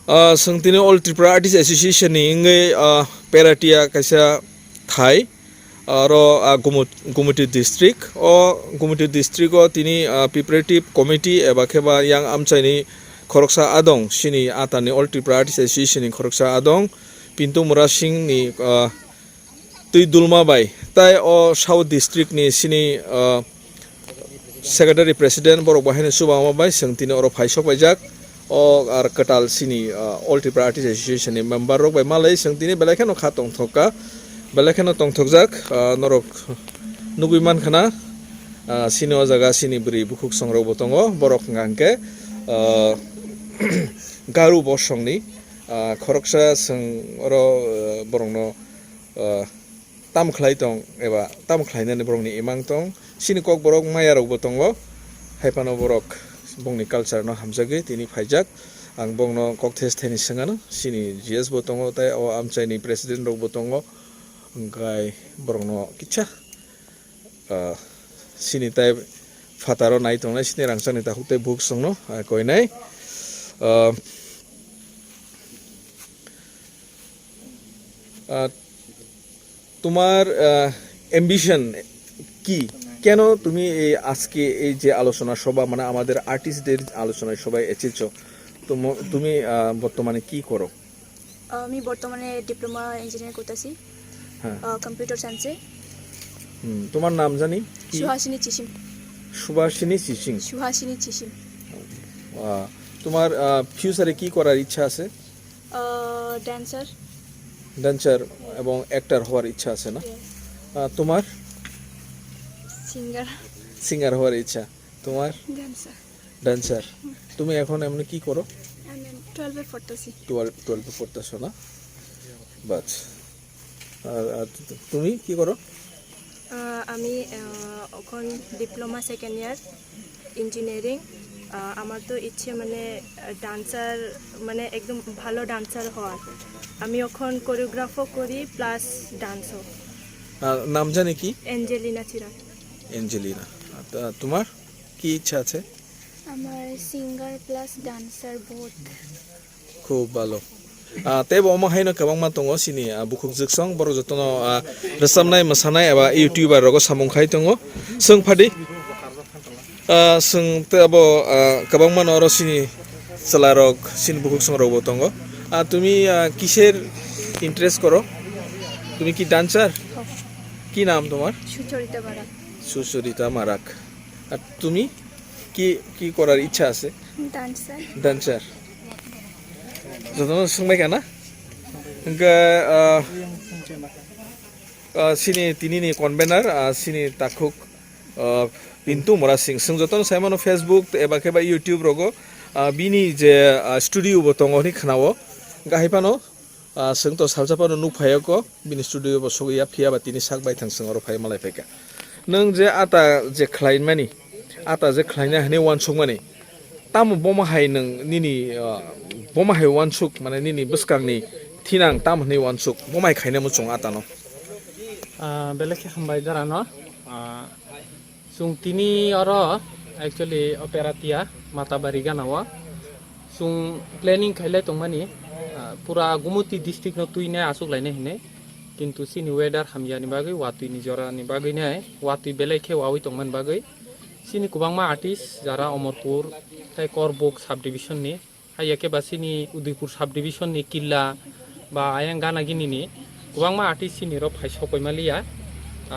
Sengtini All Tripura Artists Association ni ingai peratia kaisa Thai aro Gumuti district o Gumuti district o tini preparative committee eba kheba yang amchaini khoroksa adong sini atani All Tripura Artists Association ni khoroksa adong Pintu Murasing ni tui dulma bai tai o South district ni sini secretary president borok bahine subama bai sengtini oro phaisok baijak o ar katal sini All Tripura Artists Association ni member rok bai malai sengtini belakhano khatong thoka belakhano tongthokjak norok nuguiman khana sini o jaga sini bri bukhuk songrok botongo borok ngangke garu bosongni khoroksa seng oro borongno tam khlai tong eba tam khlainani borokni imang tong sini kok borok maya rok botongo haipano borok bongni culture no hamjagui tini phaijak ang bongno kok thes theni singano sini GS botongo tai o amchaini president rok botongo engkai borokno kicha sini tai fataro nai tongnai sini rangsani ta hukte buk songno koinai তোমার ambition কি কেন তুমি এই আজকে এই যে আলোচনা সভা মানে আমাদের আর্টিস্টদের আলোচনা সবাই এসেছো তুমি বর্তমানে কি করো আমি বর্তমানে ডিপ্লোমা ইঞ্জিনিয়ার করতেছি কম্পিউটার সায়েন্সে তোমার নাম জানি সুহাসিনী চিসিম সুহাসিনী চিসিম তোমার ফিউচারে কি করার ইচ্ছা আছে ডান্সার এবং অ্যাক্টর হওয়ার ইচ্ছা আছে না তোমার সিঙ্গার হওয়ার ইচ্ছা তোমার ডান্সার তুমি এখন এমনি কি করো 12 পড়তেছি 12 পড়তেছো না বাস আর তুমি কি করো আমি এখন ডিপ্লোমা সেকেন্ড ইয়ার ইঞ্জিনিয়ারিং আমার তো ইচ্ছে মানে ডান্সার মানে একদম ভালো ডান্সার হওয়ার আমি এখন কোরিওগ্রাফও করি প্লাস ডান্সও নাম জানি কি অ্যাঞ্জেলিনা চিরাগ অ্যাঞ্জেলিনা তোমার কি ইচ্ছা আছে আমার সিঙ্গার প্লাস ডান্সার বোথ খুব ভালো tebo oma haino kabangma tongo sini bukhuk jiksong borok jotono rosamnai mosanai eba youtuber rogo samung khai tongo sung phadi sung tebo kabangma noro sini chalarok sini bukhuk song rogo tongo তুমি কিসের interest করো তুমি কি dancer কি নাম তোমার সুচরিতা মারাক আর তুমি কি কি করার ইচ্ছা আছে ডান্সার যতন সঙ্গে কেনা sini tini ni konvenar sini takuk Pintu Murasing sung joton saimano Facebook eba keba YouTube rogo bini je studio botongo ni khnao gahaipano sung to saljapano nukphayako bini studio bo sogiya phia ba tini sakbai thang sung oro phai malai pheka nang je ata je khlain mani ata je khlaina hne wan sungmani tam boma hai nang nini boma hai wan suk mane nini buskang ni thinang tam hne wan suk boma hai khaina mu chung ata no belekhe khambai jarano sung tini oro actually operatia matabari ganawa sung planning khaile tongmani pura Gumuti district no tuine asuk laine hine kintu sini weather hamjani bagai watui ni jora ni bagai nai watui belekhe wawi tongman bagai sini kubangma artist jara Omorpur tai Korbok subdivision ni hayake ba sini Udaipur subdivision ni Killa ba ayang gana gini ni kubangma artist sini ro phaisok koimalia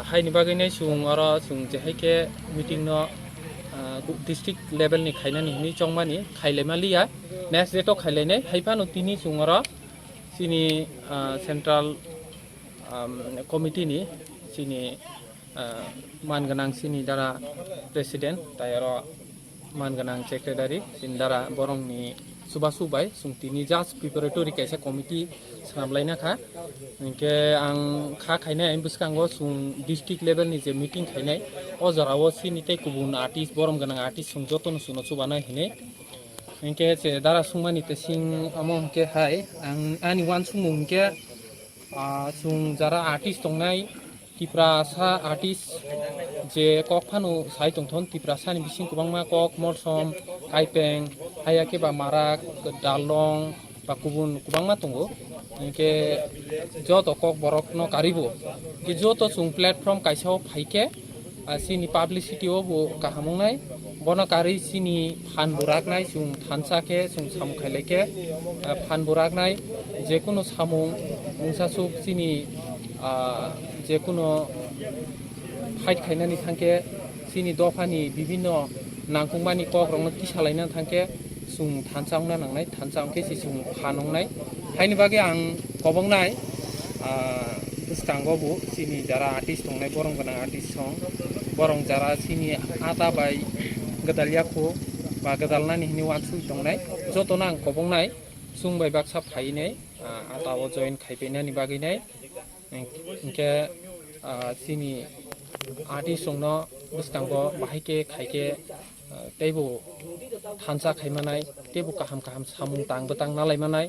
haini bagai nai sung oro sung je haike meeting no district level ni khainani hini chongmani khailemalia next date to khailene haipano tini sungora sini central committee ni sini manganang sini dara president tayaro manganang secretary sini dara borong ni subasubai sung tini just preparatory kaisa committee samlaina kha ke ang kha khainai am buskango sung district level ni je meeting khainai o jarawo sini tai kubun artist borom ganang artist sung joton suno subana hine ke je dara sungmani te sing among ke hai ang ani wan sumung ke sung jara artist tongnai tipra sa artist je kok phanu sai tongthon tipra sa ni bising kubangma kok morsom kaipeng hayake ba marak dalong ba kubun kubangma tongo ke joto kok borok no karibo ke joto sung platform kaisa phaike sini publicity o bo kahamungnai bono kari sini phan buraknai sung thansa ke sung sam khaile ke phan buraknai je kono samung mungsasuk sini je kono fight khainani thangke sini dofani bibinno nangkungmani kok rong tisalaina thangke sung thansaungna nangnai thansaungke si sung phanongnai haini bage ang kobongnai bwskango bo sini jara artist tongnai borong gana artist song borong jara sini ata bai gadaliako ba gadalnani hini wansui tongnai joto nang kobongnai sung bai baksa phainai ata o join khaipenani baginai inke sini artist songno bwskango bahaike khaike teibo thansa khaimanai teibo kaham kaham samung tang nalaimanai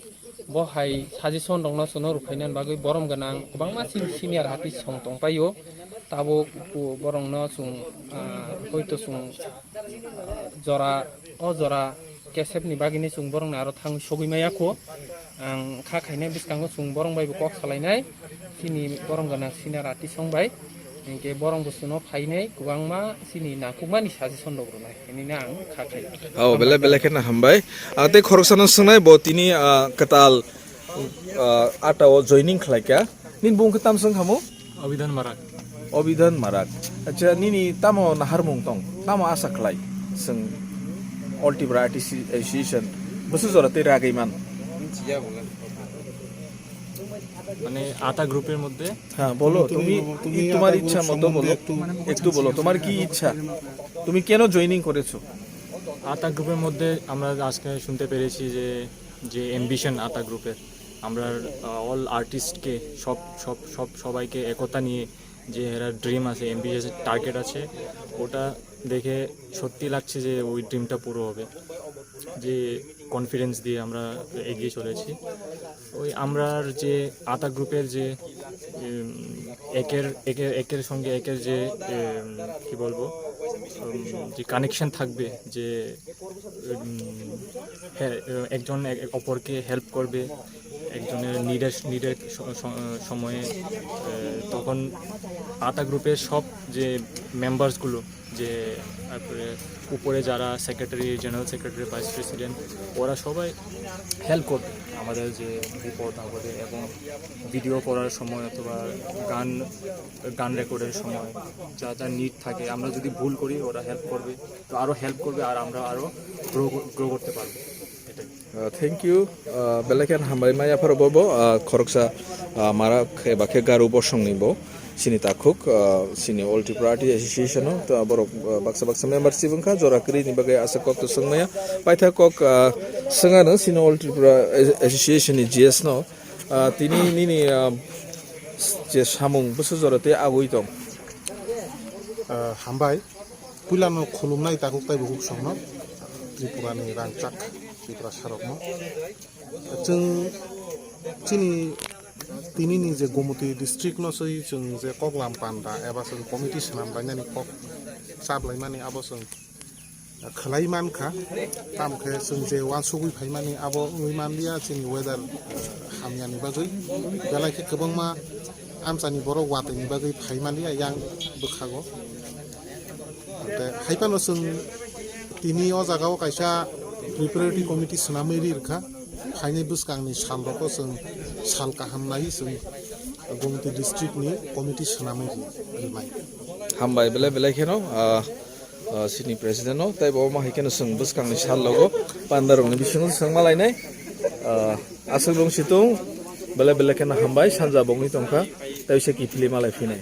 bo hai suggestion rongno sono ruphainan bagui borom ganang kubangma senior artist song tongpaio tabo borongno sung hoito sung jora kesep ni bagini sung borong aro thang sogimaya ko ang kha khaine biskango sung borong bai kok salainai sini borong ganang senior artist song bai engke borong busuno phainai kubangma sini nakukmani suggestion rogronai ini nang kha khai bele khena hambai ate khoroksano sungnai bo tini katal ata o joining khlaika nin bung khatam sung khamo Obidhan Marak acha nini tamo naharmung tong tamo asa khlai sung Altibra Association busu jorate ragaiman মানে আতা গ্রুপের মধ্যে হ্যাঁ বলো তুমি তোমার ইচ্ছা মতো বলো একটু বলো তোমার কি ইচ্ছা তুমি কেন জয়েনিং করেছো আতা গ্রুপের মধ্যে আমরা আজকে শুনতে পেরেছি যে যে অ্যাম্বিশন আতা গ্রুপের আমরা অল আর্টিস্টকে সবাইকে একতা নিয়ে যে এরা ড্রিম আছে অ্যাম্বিশন টার্গেট আছে ওটা দেখে সত্যি লাগছে যে ওই ড্রিমটা পুরো হবে যে কনফিডেন্স দিয়ে আমরা এগিয়ে চলেছি ওই আমরার যে আতা গ্রুপের যে একের সঙ্গে একের যে কি বলবো যে কানেকশন থাকবে যে একজন অপরকে হেল্প করবে একজনের নিডের সময়ে তখন আতা গ্রুপের সব যে মেম্বার্সগুলো যে তারপরে উপরে যারা secretary general secretary vice president ওরা সবাই হেল্প করবে আমাদের যে বিপদ আপদে এবং ভিডিও করার সময় অথবা গান রেকর্ডের সময় যা যা নিড থাকে আমরা যদি ভুল করি ওরা হেল্প করবে তো আরও হেল্প করবে আর আমরা আরও গ্রো করতে পারবো এটাই Thank you. Belakan hambai maya parobo khoroksa marak eba ke garu bosong nibo sini takhuk sini Altibra Association to borok baksa membership angka jora kri ni bagai asa kok to sangmaya paitha kok sangana sini Altibra Association ni GS no tini nini je samung busu jorate agoi tong hambai pulano khulumnai takuk tai buhuk songno Tripurani rangchak Tripura sarokno जों chini tini ni je Gomoti district no sei जों je koklam panda eba जों committee sanam bainani kok saplaimani abo जों khlaiman kha tamkhe जों je wansugui phaimani abo uimanlia chini weather hamyani bagui belai ke kobangma amchani borok watani bagui phaimania yang bukhago te haipano जों tini o jagao kaisa preparatory committee sanamai rirkha khainai buskangni salroko जों sal kahamnai जों Gomoti district ni committee sanamai rimai hambai belai kheno sini president no tai bo ma hikeno sung buskang ni sal logo pandarong ni bisung sung malai nai asal bong situng belai kheno hambai sanja bong ni tongkha tai se ki pili malai finai